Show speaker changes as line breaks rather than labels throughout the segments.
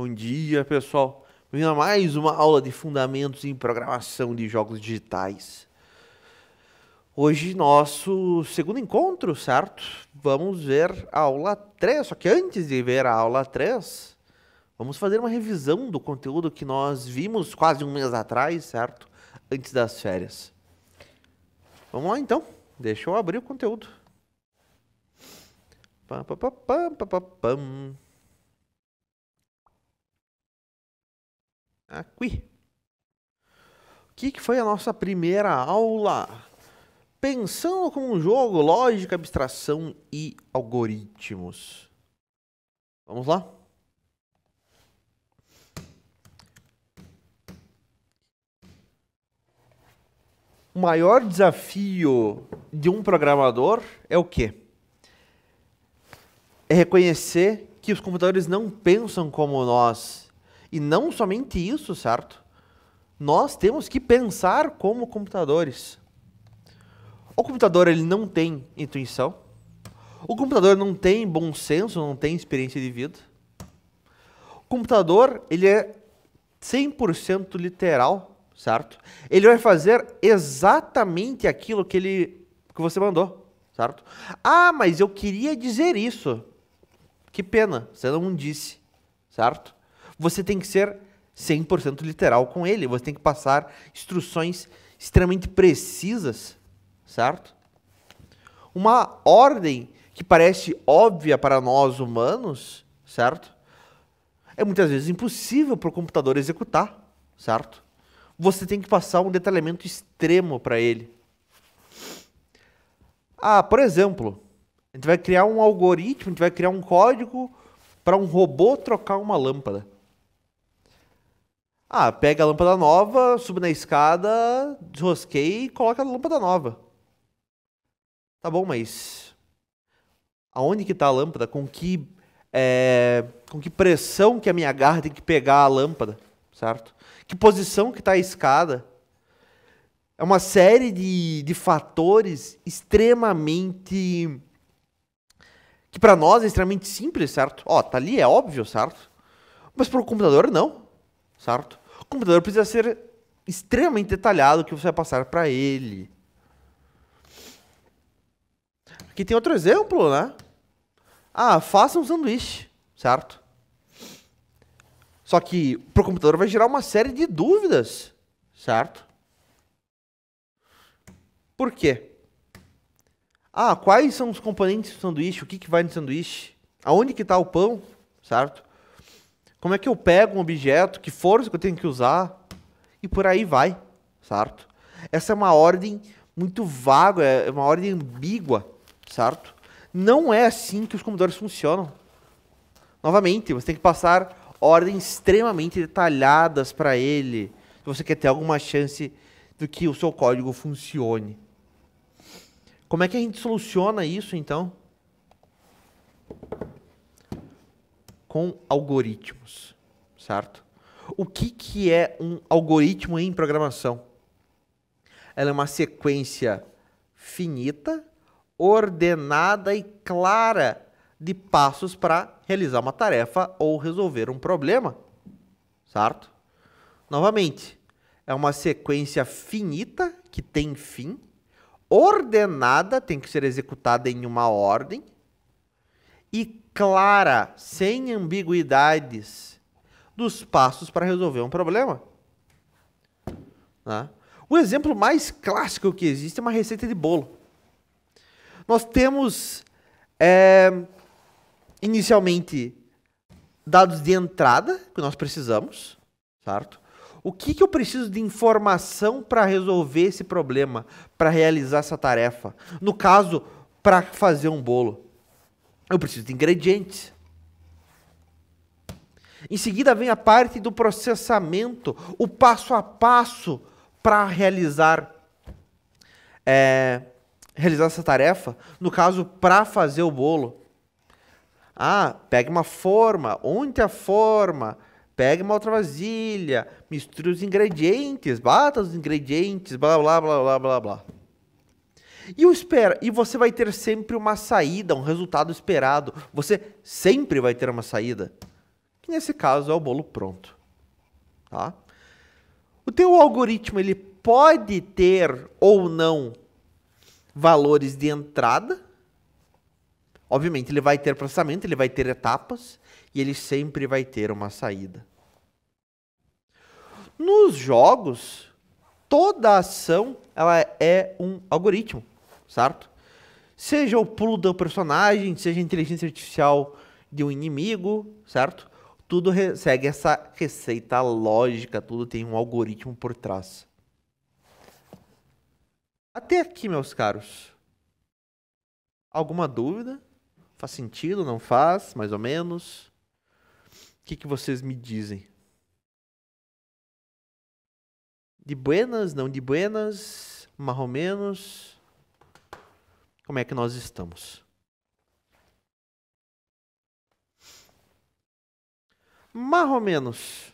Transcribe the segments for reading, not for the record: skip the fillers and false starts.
Bom dia, pessoal. Bem-vindo a mais uma aula de Fundamentos em Programação de Jogos Digitais. Hoje, nosso segundo encontro, certo? Vamos ver a aula 3, só que antes de ver a aula 3, vamos fazer uma revisão do conteúdo que nós vimos quase um mês atrás, certo? Antes das férias. Vamos lá, então. Deixa eu abrir o conteúdo. Pam, pam, pam, pam, pam, pam. Aqui. O que foi a nossa primeira aula? Pensando como um jogo, lógica, abstração e algoritmos. Vamos lá? O maior desafio de um programador é o quê? É reconhecer que os computadores não pensam como nós. E não somente isso, certo? Nós temos que pensar como computadores. O computador ele não tem intuição. O computador não tem bom senso, não tem experiência de vida. O computador ele é 100% literal, certo? Ele vai fazer exatamente aquilo que você mandou, certo? Ah, mas eu queria dizer isso. Que pena, você não disse, certo? Você tem que ser 100% literal com ele. Você tem que passar instruções extremamente precisas, certo? Uma ordem que parece óbvia para nós humanos, certo? É muitas vezes impossível para o computador executar, certo? Você tem que passar um detalhamento extremo para ele. Ah, por exemplo, a gente vai criar um algoritmo, a gente vai criar um código para um robô trocar uma lâmpada. Ah, pega a lâmpada nova, sube na escada, desrosqueia e coloca a lâmpada nova. Tá bom, mas aonde que tá a lâmpada? Com que pressão que a minha garra tem que pegar a lâmpada, certo? Que posição que tá a escada? É uma série de fatores extremamente... que para nós é extremamente simples, certo? Ó, tá ali, é óbvio, certo? Mas para o computador não. Certo? O computador precisa ser extremamente detalhado o que você vai passar para ele. Aqui tem outro exemplo, né? Ah, faça um sanduíche, certo? Só que para o computador vai gerar uma série de dúvidas, certo? Por quê? Ah, quais são os componentes do sanduíche? O que vai no sanduíche? Aonde que está o pão, certo? Como é que eu pego um objeto? Que força que eu tenho que usar? E por aí vai, certo? Essa é uma ordem muito vaga, é uma ordem ambígua, certo? Não é assim que os computadores funcionam. Novamente, você tem que passar ordens extremamente detalhadas para ele, se você quer ter alguma chance de que o seu código funcione. Como é que a gente soluciona isso, então? Com algoritmos, certo? O que é um algoritmo em programação? Ela é uma sequência finita, ordenada e clara de passos para realizar uma tarefa ou resolver um problema, certo? Novamente, é uma sequência finita que tem fim, ordenada, tem que ser executada em uma ordem, e clara, sem ambiguidades, dos passos para resolver um problema. Né? O exemplo mais clássico que existe é uma receita de bolo. Nós temos, inicialmente, dados de entrada que nós precisamos, certo? O que eu preciso de informação para resolver esse problema, para realizar essa tarefa? No caso, para fazer um bolo. Eu preciso de ingredientes. Em seguida vem a parte do processamento, o passo a passo para realizar essa tarefa. No caso, para fazer o bolo. Ah, pega uma forma, unte a forma, pega uma outra vasilha, misture os ingredientes, bata os ingredientes, blá, blá, blá, blá, blá, blá. E você vai ter sempre uma saída, um resultado esperado. Você sempre vai ter uma saída. que nesse caso é o bolo pronto. Tá? O teu algoritmo ele pode ter ou não valores de entrada. Obviamente, ele vai ter processamento, ele vai ter etapas e ele sempre vai ter uma saída. Nos jogos, toda ação ela é um algoritmo, certo? Seja o pulo do personagem, seja a inteligência artificial de um inimigo, certo? Tudo segue essa receita lógica, tudo tem um algoritmo por trás. Até aqui, meus caros, alguma dúvida? Faz sentido, não faz? Mais ou menos? O que vocês me dizem? De buenas, não de buenas, mais ou menos? Como é que nós estamos? Mais ou menos.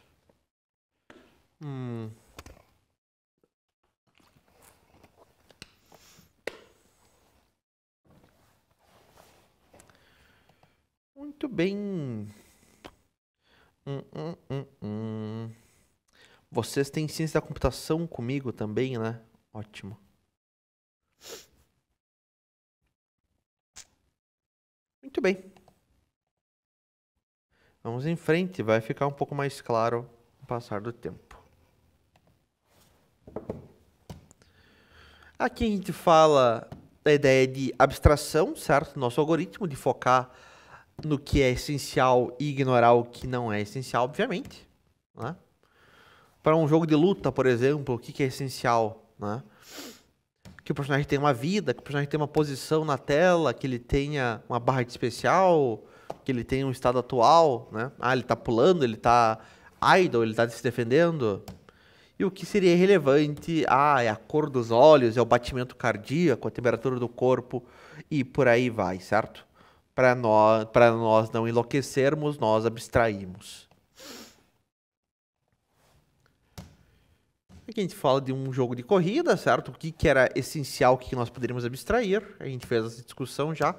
Muito bem. Vocês têm ciência da computação comigo também, né? Ótimo. Muito bem. Vamos em frente, vai ficar um pouco mais claro com o passar do tempo. Aqui a gente fala da ideia de abstração, certo? Nosso algoritmo, de focar no que é essencial e ignorar o que não é essencial, obviamente. Né? Para um jogo de luta, por exemplo, o que é essencial? Né? Que o personagem tenha uma vida, que o personagem tenha uma posição na tela, que ele tenha uma barra de especial, que ele tenha um estado atual. Né? Ah, ele está pulando, ele está idle, ele está se defendendo. E o que seria irrelevante? Ah, é a cor dos olhos, é o batimento cardíaco, a temperatura do corpo e por aí vai, certo? Para nós não enlouquecermos, nós abstraímos. Aqui a gente fala de um jogo de corrida, certo? O que era essencial, o que nós poderíamos abstrair. A gente fez essa discussão já.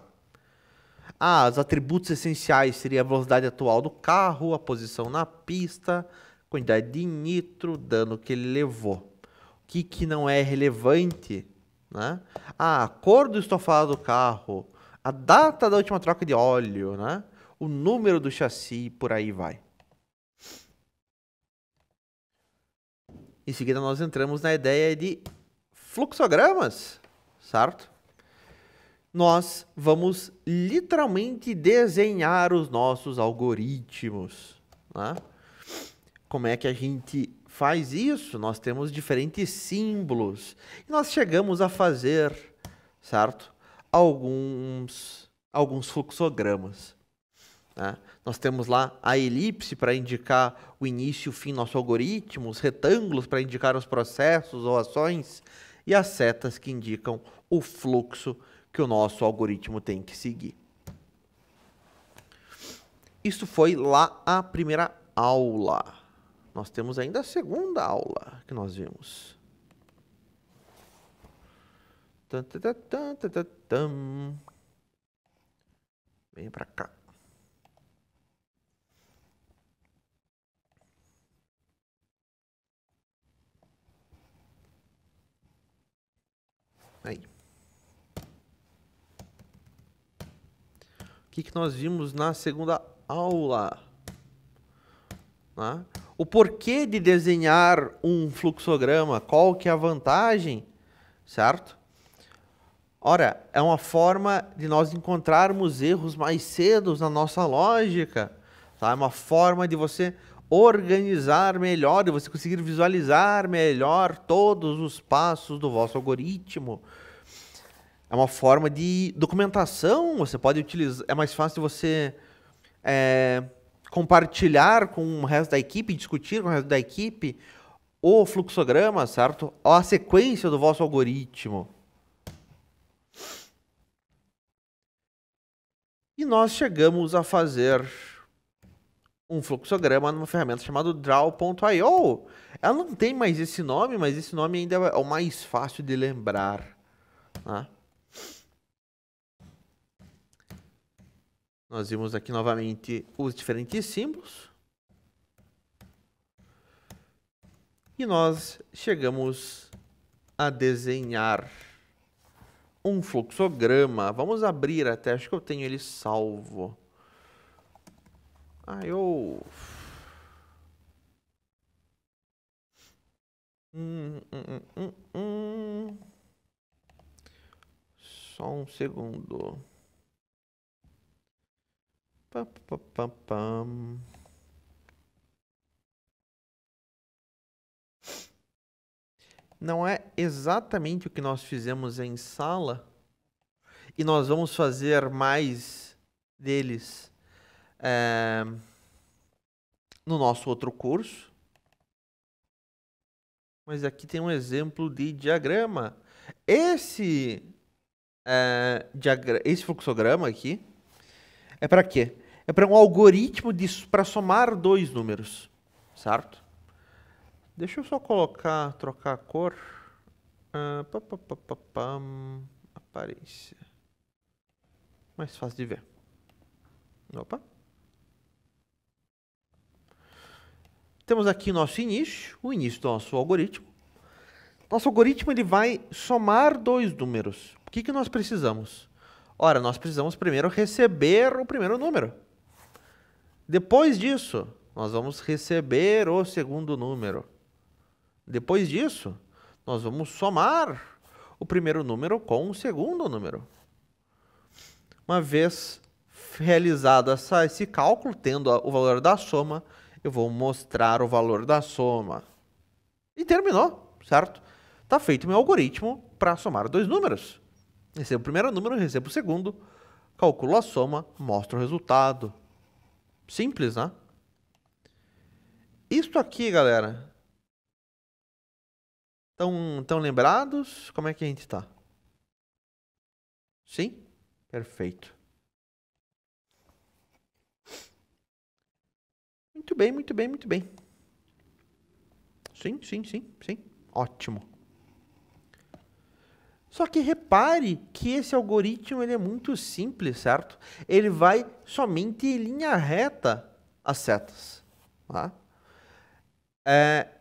Ah, os atributos essenciais seria a velocidade atual do carro, a posição na pista, quantidade de nitro, dano que ele levou. O que não é relevante? Né? Ah, a cor do estofado do carro, a data da última troca de óleo, né? O número do chassi, por aí vai. Em seguida, nós entramos na ideia de fluxogramas, certo? Nós vamos literalmente desenhar os nossos algoritmos. Né? Como é que a gente faz isso? Nós temos diferentes símbolos. E nós chegamos a fazer, certo? Alguns fluxogramas. Né? Nós temos lá a elipse para indicar o início e o fim do nosso algoritmo, os retângulos para indicar os processos ou ações, e as setas que indicam o fluxo que o nosso algoritmo tem que seguir. Isso foi lá a primeira aula. Nós temos ainda a segunda aula que nós vimos. Vem para cá. Aí. O que nós vimos na segunda aula? Né? O porquê de desenhar um fluxograma, qual que é a vantagem, certo? Ora, é uma forma de nós encontrarmos erros mais cedo na nossa lógica, tá? É uma forma de você organizar melhor, de você conseguir visualizar melhor todos os passos do vosso algoritmo. É uma forma de documentação, você pode utilizar, é mais fácil você compartilhar com o resto da equipe, discutir com o resto da equipe o fluxograma, certo? A sequência do vosso algoritmo. E nós chegamos a fazer um fluxograma numa ferramenta chamada Draw.io. Ela não tem mais esse nome, mas esse nome ainda é o mais fácil de lembrar. Né? Nós vimos aqui novamente os diferentes símbolos. E nós chegamos a desenhar um fluxograma. Vamos abrir até, acho que eu tenho ele salvo. Ah, eu... Só um segundo. Pam, pam, pam, pam. Não é exatamente o que nós fizemos em sala. E nós vamos fazer mais deles no nosso outro curso. Mas aqui tem um exemplo de diagrama. Esse fluxograma aqui é para quê? É para um algoritmo para somar dois números, certo? Deixa eu só trocar a cor. Aparência. Mais fácil de ver. Opa. Temos aqui o início do nosso algoritmo. Nosso algoritmo ele vai somar dois números. O que nós precisamos? Ora, nós precisamos primeiro receber o primeiro número. Depois disso, nós vamos receber o segundo número. Depois disso, nós vamos somar o primeiro número com o segundo número. Uma vez realizado esse cálculo, tendo o valor da soma, eu vou mostrar o valor da soma. E terminou, certo? Está feito meu algoritmo para somar dois números. Recebo o primeiro número, recebo o segundo, calculo a soma, mostro o resultado. Simples, né? Isto aqui, galera. Estão lembrados? Como é que a gente está? Sim? Perfeito. Muito bem, muito bem, muito bem. Sim. Ótimo. Só que repare que esse algoritmo ele é muito simples, certo? Ele vai somente em linha reta as setas. Tá?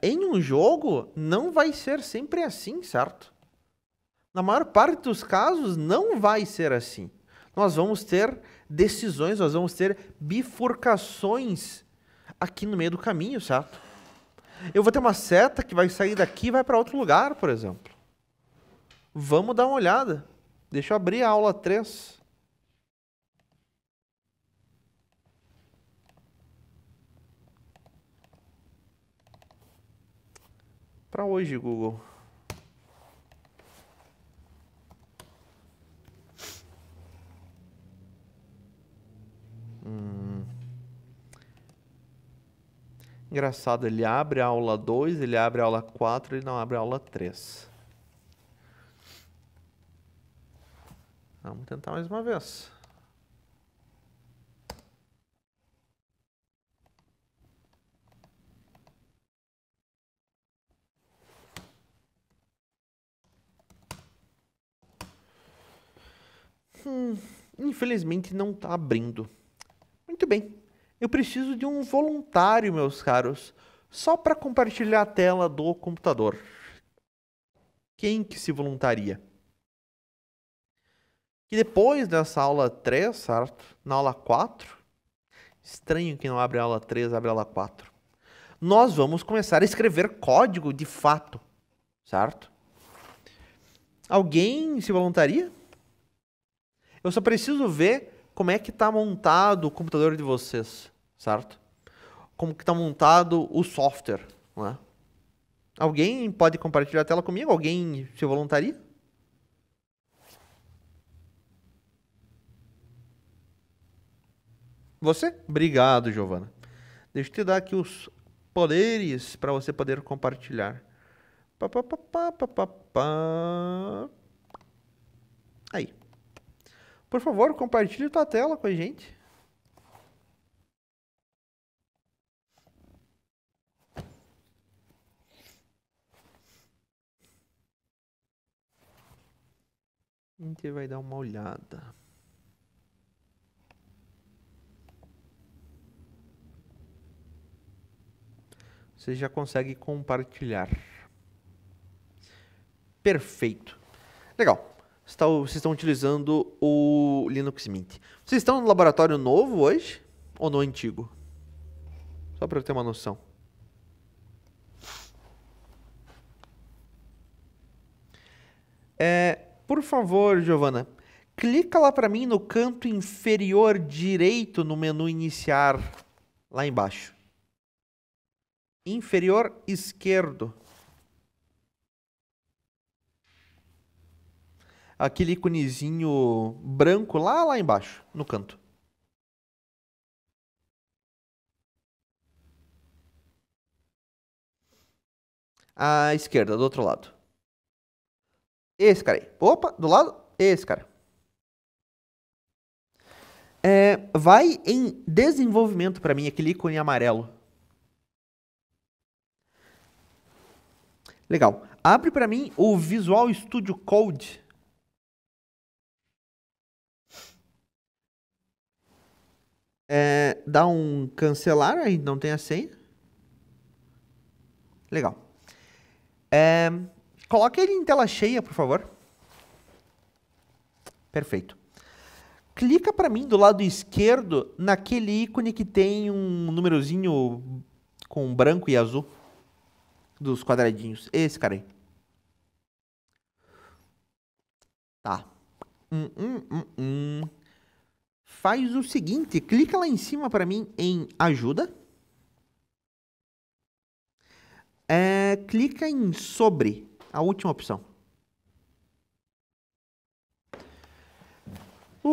Em um jogo, não vai ser sempre assim, certo? Na maior parte dos casos, não vai ser assim. Nós vamos ter decisões, nós vamos ter bifurcações aqui no meio do caminho, certo? Eu vou ter uma seta que vai sair daqui e vai para outro lugar, por exemplo. Vamos dar uma olhada. Deixa eu abrir a aula 3. Para hoje, Google. Engraçado, ele abre a aula 2, ele abre a aula 4 e não abre a aula 3. Vamos tentar mais uma vez. Infelizmente não está abrindo. Muito bem. Eu preciso de um voluntário, meus caros, só para compartilhar a tela do computador. Quem que se voluntaria? E depois dessa aula 3, certo? Na aula 4, estranho que não abre a aula 3, abre a aula 4. Nós vamos começar a escrever código de fato, certo? Alguém se voluntaria? Eu só preciso ver como é que está montado o computador de vocês, certo? Como que está montado o software, não é? Alguém pode compartilhar a tela comigo? Alguém se voluntaria? Você? Obrigado, Giovana. Deixa eu te dar aqui os poderes para você poder compartilhar. Pá, pá, pá, pá, pá, pá, pá. Aí. Por favor, compartilhe tua tela com a gente. A gente vai dar uma olhada. Você já consegue compartilhar. Perfeito. Legal. Vocês estão utilizando o Linux Mint. Vocês estão no laboratório novo hoje ou no antigo? Só para eu ter uma noção. Por favor, Giovana, clica lá para mim no canto inferior direito no menu iniciar, lá embaixo. Inferior esquerdo. Aquele íconezinho branco lá embaixo, no canto. À esquerda, do outro lado. Esse cara aí. Opa, do lado, esse cara. Vai em desenvolvimento para mim, aquele ícone amarelo. Legal. Abre para mim o Visual Studio Code. Dá um cancelar, aí não tem a senha. Legal. Coloque ele em tela cheia, por favor. Perfeito. Clica para mim do lado esquerdo naquele ícone que tem um númerozinho com branco e azul. Dos quadradinhos. Esse cara aí. Tá. Faz o seguinte, clica lá em cima para mim em ajuda. Clica em sobre, a última opção.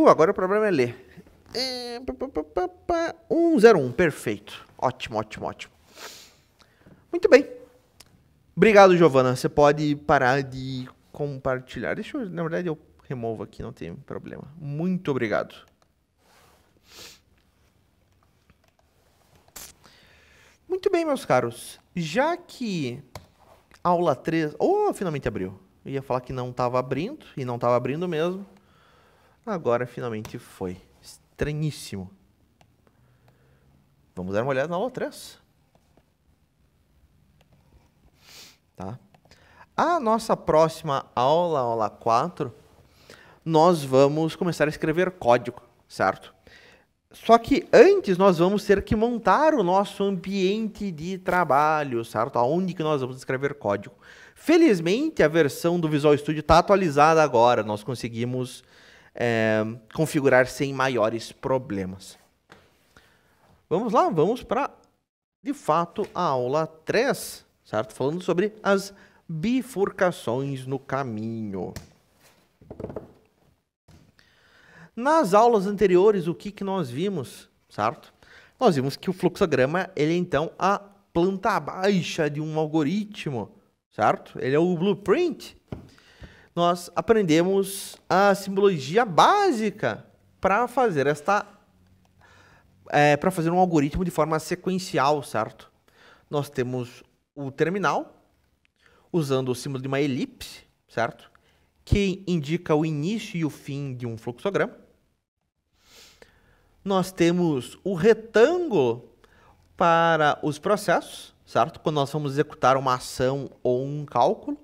Agora o problema é ler. 101, perfeito. Ótimo, ótimo, ótimo. Muito bem. Obrigado, Giovana. Você pode parar de compartilhar. Deixa eu, na verdade, eu removo aqui, não tem problema. Muito obrigado. Muito bem, meus caros. Já que aula 3... finalmente abriu. Eu ia falar que não estava abrindo, e não estava abrindo mesmo. Agora finalmente foi. Estranhíssimo. Vamos dar uma olhada na aula 3. Tá? A nossa próxima aula, aula 4, nós vamos começar a escrever código, certo? Só que antes nós vamos ter que montar o nosso ambiente de trabalho, certo? Aonde que nós vamos escrever código. Felizmente, a versão do Visual Studio está atualizada agora. Nós conseguimos configurar sem maiores problemas. Vamos lá, vamos para, de fato, a aula 3, certo? Falando sobre as bifurcações no caminho. Nas aulas anteriores, o que nós vimos, certo? Nós vimos que o fluxograma, ele é então a planta baixa de um algoritmo, certo? Ele é o blueprint. Nós aprendemos a simbologia básica para fazer para fazer um algoritmo de forma sequencial, certo? Nós temos o terminal, usando o símbolo de uma elipse, certo? Que indica o início e o fim de um fluxograma. Nós temos o retângulo para os processos, certo? Quando nós vamos executar uma ação ou um cálculo.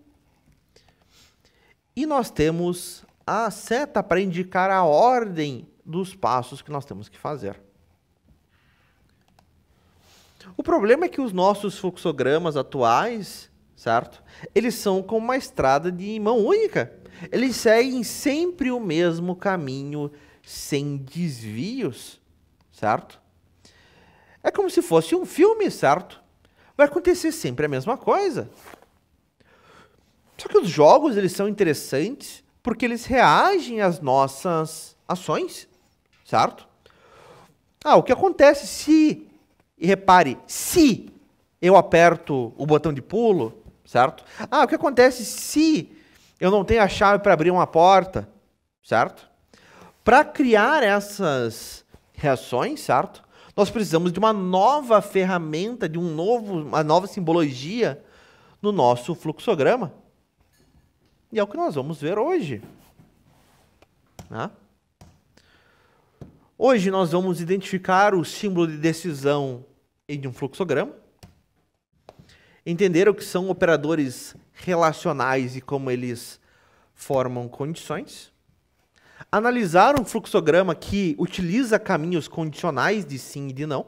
E nós temos a seta para indicar a ordem dos passos que nós temos que fazer. O problema é que os nossos fluxogramas atuais, certo? Eles são como uma estrada de mão única. Eles seguem sempre o mesmo caminho, sem desvios, certo? É como se fosse um filme, certo? Vai acontecer sempre a mesma coisa. Só que os jogos, eles são interessantes porque eles reagem às nossas ações, certo? O que acontece se, e repare, se eu aperto o botão de pulo, certo? O que acontece se eu não tenho a chave para abrir uma porta, certo? Para criar essas reações, certo? Nós precisamos de uma nova ferramenta, de uma nova simbologia no nosso fluxograma. E é o que nós vamos ver hoje. Né? Hoje nós vamos identificar o símbolo de decisão de um fluxograma. entenderam o que são operadores relacionais e como eles formam condições, analisaram um fluxograma que utiliza caminhos condicionais de sim e de não,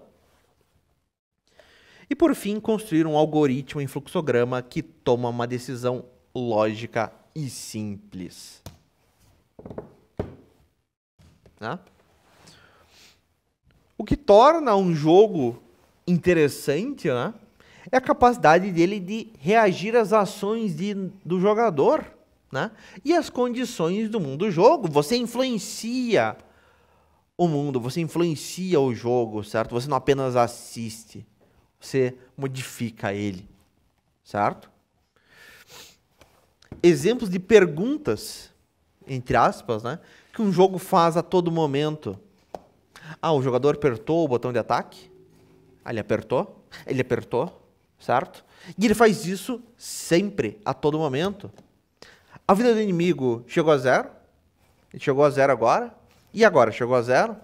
e por fim construíram um algoritmo em fluxograma que toma uma decisão lógica e simples. Né? O que torna um jogo interessante, né, é a capacidade dele de reagir às ações do jogador, né, e as condições do mundo do jogo. Você influencia o mundo, você influencia o jogo, certo? Você não apenas assiste, você modifica ele, certo? Exemplos de perguntas, entre aspas, né, que um jogo faz a todo momento. O jogador apertou o botão de ataque. Ele apertou, certo? E ele faz isso sempre, a todo momento. A vida do inimigo chegou a 0. Ele chegou a 0 agora. E agora? Chegou a 0.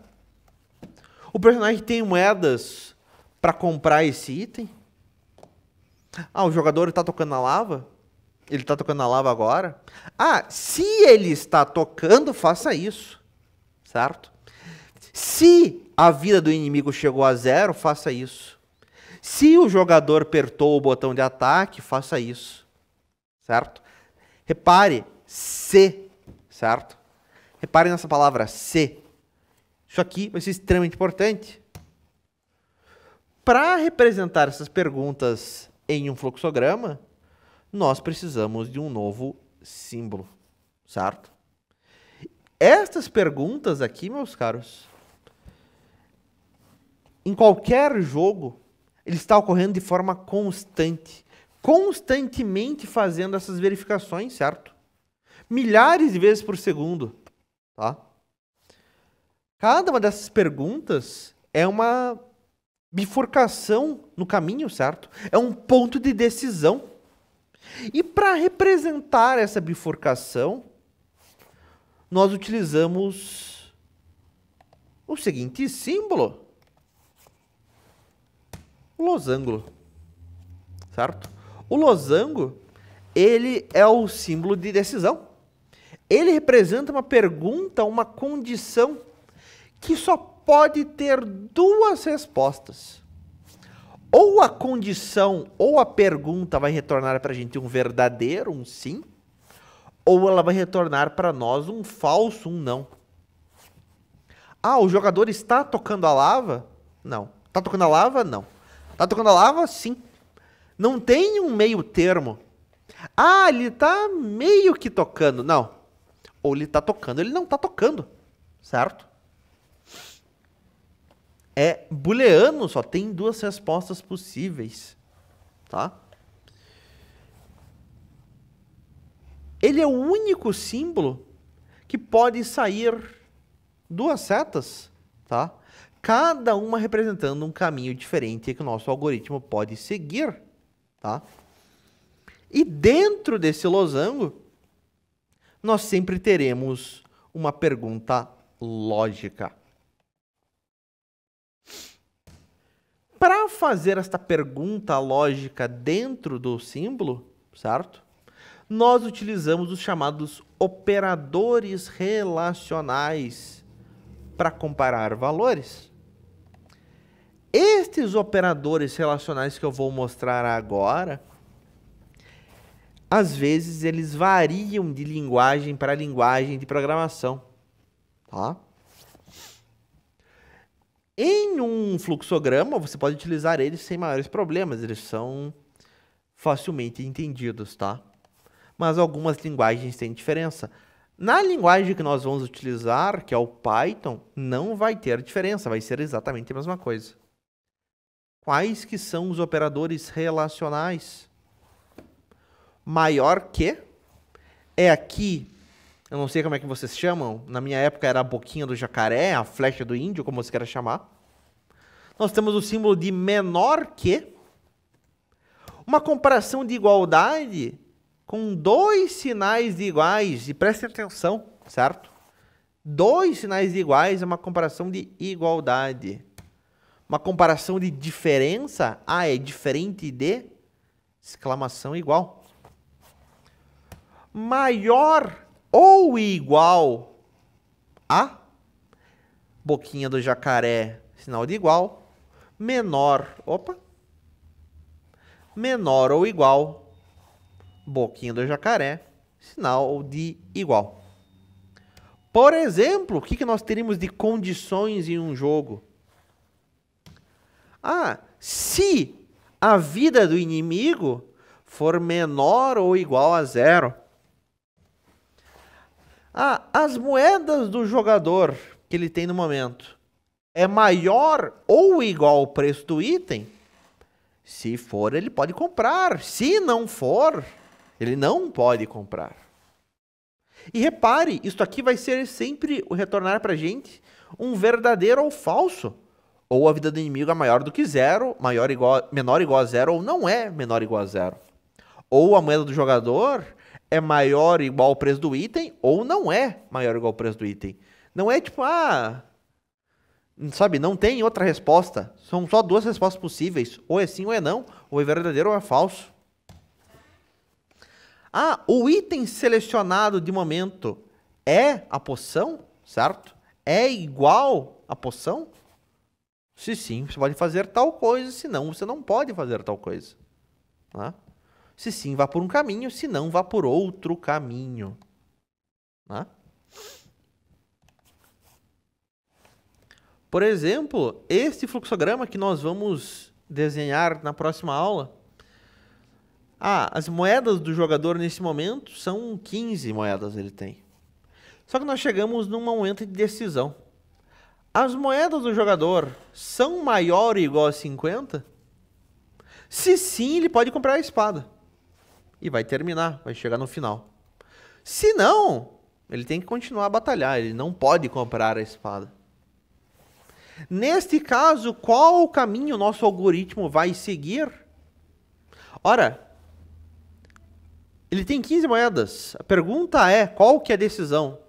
O personagem tem moedas para comprar esse item. O jogador está tocando na lava. Ele está tocando na lava agora. Se ele está tocando, faça isso, certo? Se a vida do inimigo chegou a 0, faça isso. Se o jogador apertou o botão de ataque, faça isso, certo? Repare, se, certo? Repare nessa palavra, se. Isso aqui vai ser extremamente importante. Para representar essas perguntas em um fluxograma, nós precisamos de um novo símbolo, certo? Estas perguntas aqui, meus caros, em qualquer jogo, ele está ocorrendo de forma constante, constantemente fazendo essas verificações, certo? Milhares de vezes por segundo, tá? Cada uma dessas perguntas é uma bifurcação no caminho, certo? É um ponto de decisão. E para representar essa bifurcação, nós utilizamos o seguinte símbolo: o losango, certo? O losango, ele é o símbolo de decisão. Ele representa uma pergunta, uma condição que só pode ter duas respostas. Ou a condição ou a pergunta vai retornar para a gente um verdadeiro, um sim, ou ela vai retornar para nós um falso, um não. O jogador está tocando a lava? Não. Está tocando a lava? Não. Está tocando a lava? Sim. Não tem um meio termo. Ele está meio que tocando. Não. Ou ele está tocando, ele não está tocando. Certo? É booleano, só tem duas respostas possíveis. Tá? Ele é o único símbolo que pode sair duas setas, tá? Cada uma representando um caminho diferente que o nosso algoritmo pode seguir, tá? E dentro desse losango, nós sempre teremos uma pergunta lógica. Para fazer esta pergunta lógica dentro do símbolo, certo? Nós utilizamos os chamados operadores relacionais para comparar valores. Estes operadores relacionais que eu vou mostrar agora, às vezes eles variam de linguagem para linguagem de programação, tá? Em um fluxograma, você pode utilizar eles sem maiores problemas, eles são facilmente entendidos, tá? Mas algumas linguagens têm diferença. Na linguagem que nós vamos utilizar, que é o Python, não vai ter diferença, vai ser exatamente a mesma coisa. Quais que são os operadores relacionais? Maior que é aqui, eu não sei como é que vocês chamam, na minha época era a boquinha do jacaré, a flecha do índio, como você queira chamar. Nós temos o símbolo de menor que, uma comparação de igualdade com dois sinais de iguais, e prestem atenção, certo? Dois sinais de iguais é uma comparação de igualdade. Uma comparação de diferença, é diferente de exclamação igual. Maior ou igual a, boquinha do jacaré, sinal de igual. Menor, menor ou igual, boquinha do jacaré, sinal de igual. Por exemplo, o que nós teríamos de condições em um jogo? Se a vida do inimigo for menor ou igual a 0. As moedas do jogador que ele tem no momento é maior ou igual ao preço do item? Se for, ele pode comprar. Se não for, ele não pode comprar. E repare, isso aqui vai ser sempre o retornar para a gente um verdadeiro ou falso. Ou a vida do inimigo é maior do que 0, menor ou igual a 0, ou não é menor ou igual a 0. Ou a moeda do jogador é maior ou igual ao preço do item, ou não é maior ou igual ao preço do item. Não é tipo, sabe, não tem outra resposta. São só duas respostas possíveis. Ou é sim ou é não. Ou é verdadeiro ou é falso. O item selecionado de momento é a poção, certo? É igual à poção? Se sim, você pode fazer tal coisa. Se não, você não pode fazer tal coisa. Tá? Se sim, vá por um caminho. Se não, vá por outro caminho. Tá? Por exemplo, este fluxograma que nós vamos desenhar na próxima aula. As moedas do jogador nesse momento são 15 moedas ele tem. Só que nós chegamos num momento de decisão. As moedas do jogador são maior ou igual a 50? Se sim, ele pode comprar a espada. E vai terminar, vai chegar no final. Se não, ele tem que continuar a batalhar, ele não pode comprar a espada. Neste caso, qual o caminho o nosso algoritmo vai seguir? Ora, ele tem 15 moedas. A pergunta é, qual que é a decisão?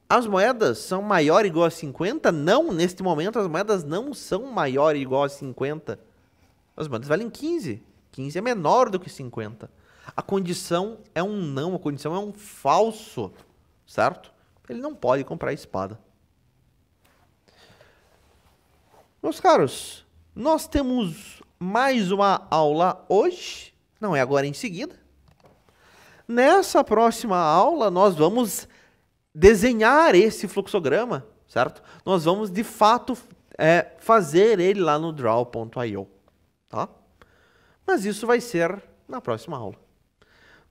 As moedas são maior ou igual a 50? Não, neste momento as moedas não são maior ou igual a 50. As moedas valem 15. 15 é menor do que 50. A condição é um não, a condição é um falso, certo? Ele não pode comprar a espada. Meus caros, nós temos mais uma aula hoje, não é agora em seguida. Nessa próxima aula, nós vamos desenhar esse fluxograma, certo? Nós vamos, de fato, fazer ele lá no draw.io, tá? Mas isso vai ser na próxima aula.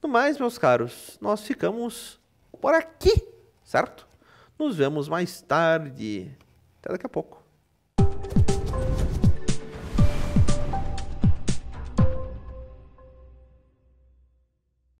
No mais, meus caros, nós ficamos por aqui, certo? Nos vemos mais tarde. Até daqui a pouco.